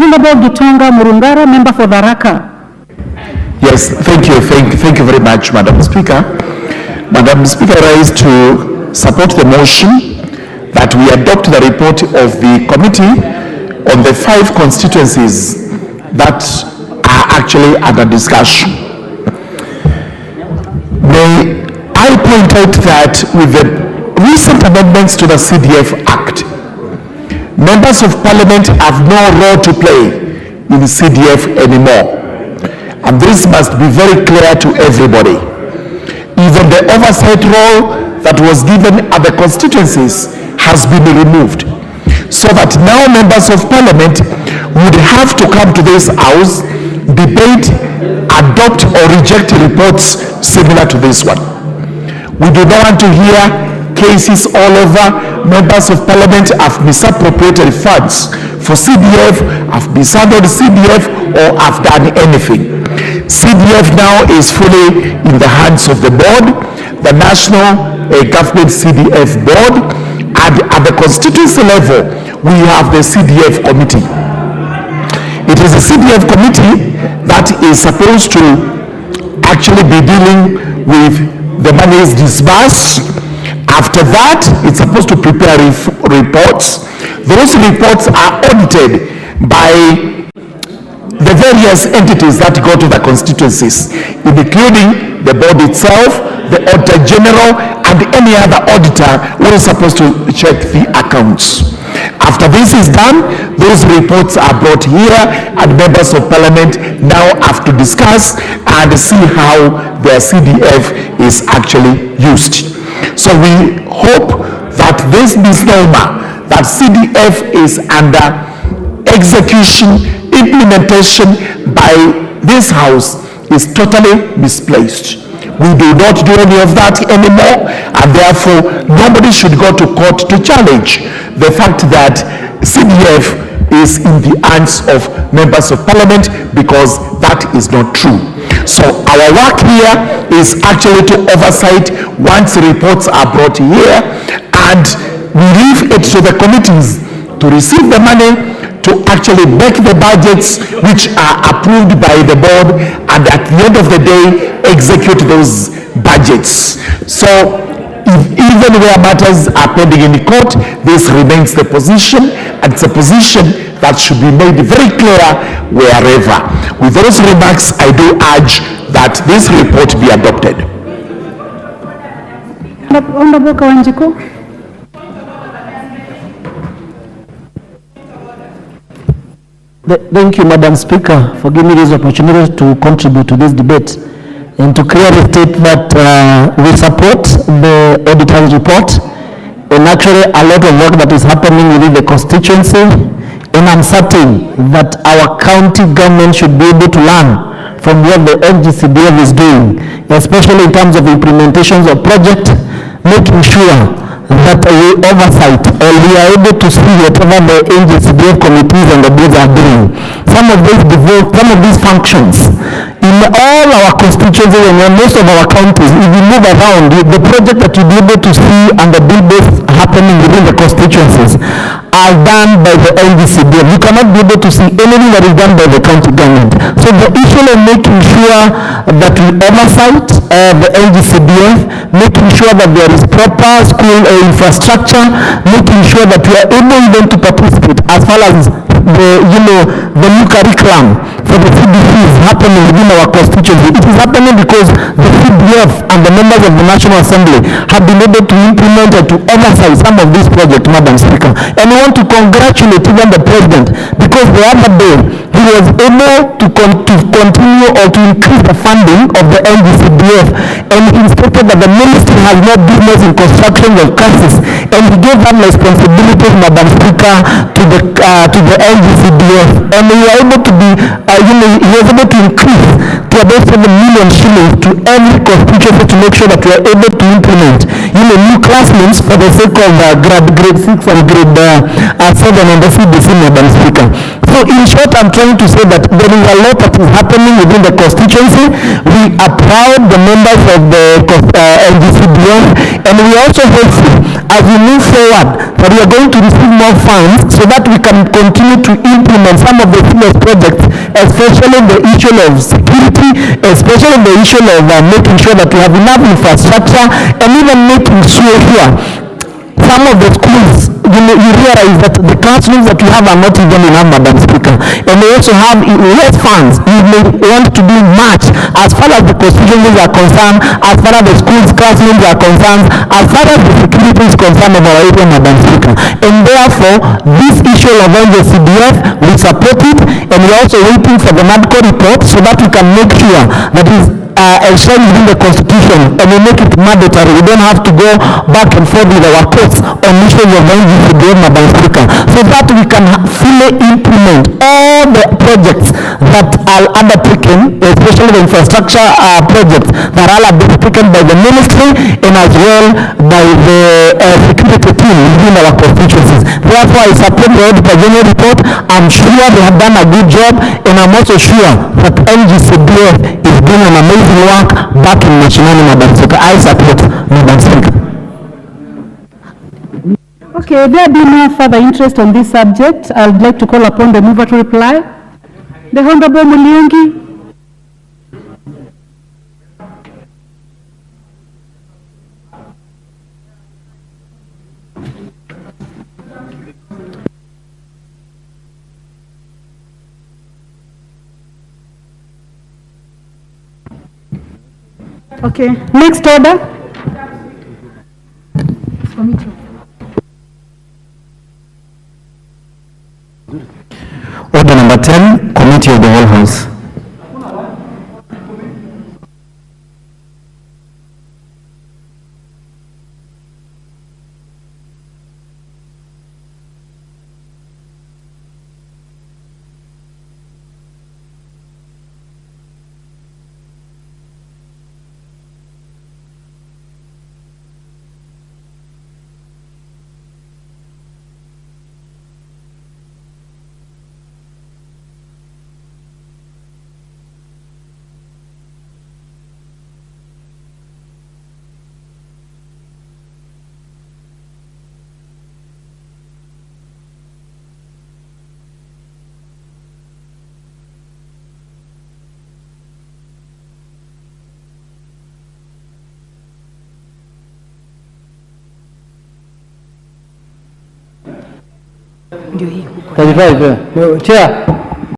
Honorable Gitonga Murungara, member for Tharaka. Yes, thank you very much, Madam Speaker. Madam Speaker, I rise to support the motion that we adopt the report of the committee on the 5 constituencies that are actually under discussion. May I point out that with the recent amendments to the CDF Act, members of parliament have no role to play in the CDF anymore. And this must be very clear to everybody. Even the oversight role that was given at the constituencies has been removed, so that now members of parliament would have to come to this house, debate, adopt or reject reports similar to this one. We do not want to hear cases all over. Members of parliament have misappropriated funds for CDF, have mishandled CDF, or have done anything. CDF now is fully in the hands of the board, the National Government CDF board, and at the constituency level, we have the CDF committee. It is a CDF committee that is supposed to actually be dealing with the monies disbursed. After that, it's supposed to prepare reports. Those reports are audited by the various entities that go to the constituencies, including the board itself, the auditor general, and any other auditor who is supposed to check the accounts. After this is done, those reports are brought here, and members of parliament now have to discuss and see how their CDF is actually used. So we hope that this misnomer that CDF is under execution, implementation by this house is totally misplaced. We do not do any of that anymore, and therefore nobody should go to court to challenge the fact that CDF is in the hands of members of parliament, because that is not true. So our work here is actually to oversight once reports are brought here, and we leave it to the committees to receive the money, to actually make the budgets which are approved by the board, and at the end of the day execute those budgets. So even where matters are pending in the court, this remains the position, and it's a position that should be made very clear wherever. With those remarks, I do urge that this report be adopted. Honorable Kawanjiko. Thank you, Madam Speaker, for giving me this opportunity to contribute to this debate and to clearly state that we support the auditor's report, and actually a lot of work that is happening within the constituency, and I'm certain that our county government should be able to learn from what the NGCDF is doing, especially in terms of implementations of project, making sure that we oversight and we are able to see whatever the NGCDF committees and the boards are doing. Some of these functions in all our constituencies and in most of our counties, if you move around, the project that you'll be able to see and the bill-based happening within the constituencies are done by the NGCDF. You cannot be able to see anything that is done by the county government. So the issue of making sure that we oversight the NGCDF, making sure that there is proper school infrastructure, making sure that we are able even to participate as far as the new curriculum for the CDF is happening within our constituency. It is happening because the CDF and the members of the National Assembly have been able to implement and to oversight some of these projects, Madam Speaker. And we want to congratulate even the President, because the other day he was able to continue or to increase the funding of the NGCDF, and he stated that the ministry has no business in construction of classes, and he gave that responsibility, Madam Speaker, to the NGCDF, and we were able to be he was able to increase to about 7 million shillings to every constituency to make sure that we are able to implement new classrooms for the sake of grade 6 and grade 7 and the CBC, Madam Speaker. So in short, I'm trying to say that there is a lot that is happening within the constituency. We are proud, the members of the NGCDF, and we are also hopeful as we move forward that we are going to receive more funds so that we can continue to implement some of the serious projects, especially the issue of security, especially the issue of making sure that we have enough infrastructure, and even making sure here some of the schools, you realize that the classrooms that we have are not even enough, Madam Speaker. And we also have less funds. We may want to do much as far as the constituencies are concerned, as far as the schools classrooms are concerned, as far as the security is concerned of our area, Madam Speaker. And therefore, this issue of NGCDF, we support it, and we are also waiting for the NADCO report so that we can make sure that is enshrined within the constitution, and we make it mandatory. We don't have to go back and forth with our courts on issues of NGCDF, Madam Speaker, so that we can fully implement all the projects that are undertaken, especially the infrastructure projects that are undertaken by the ministry and as well by the security team within our constituencies. Therefore, I support the Auditor General report. I'm sure they have done a good job, and I'm also sure that NGCDF is doing an amazing work back in Mashinani, Madam Speaker. I support, Madam Speaker. Okay, there being no further interest on this subject, I would like to call upon the mover to reply. The Honorable Muliengi. Okay, next order. Order number 10, Committee of the Whole House. Chair,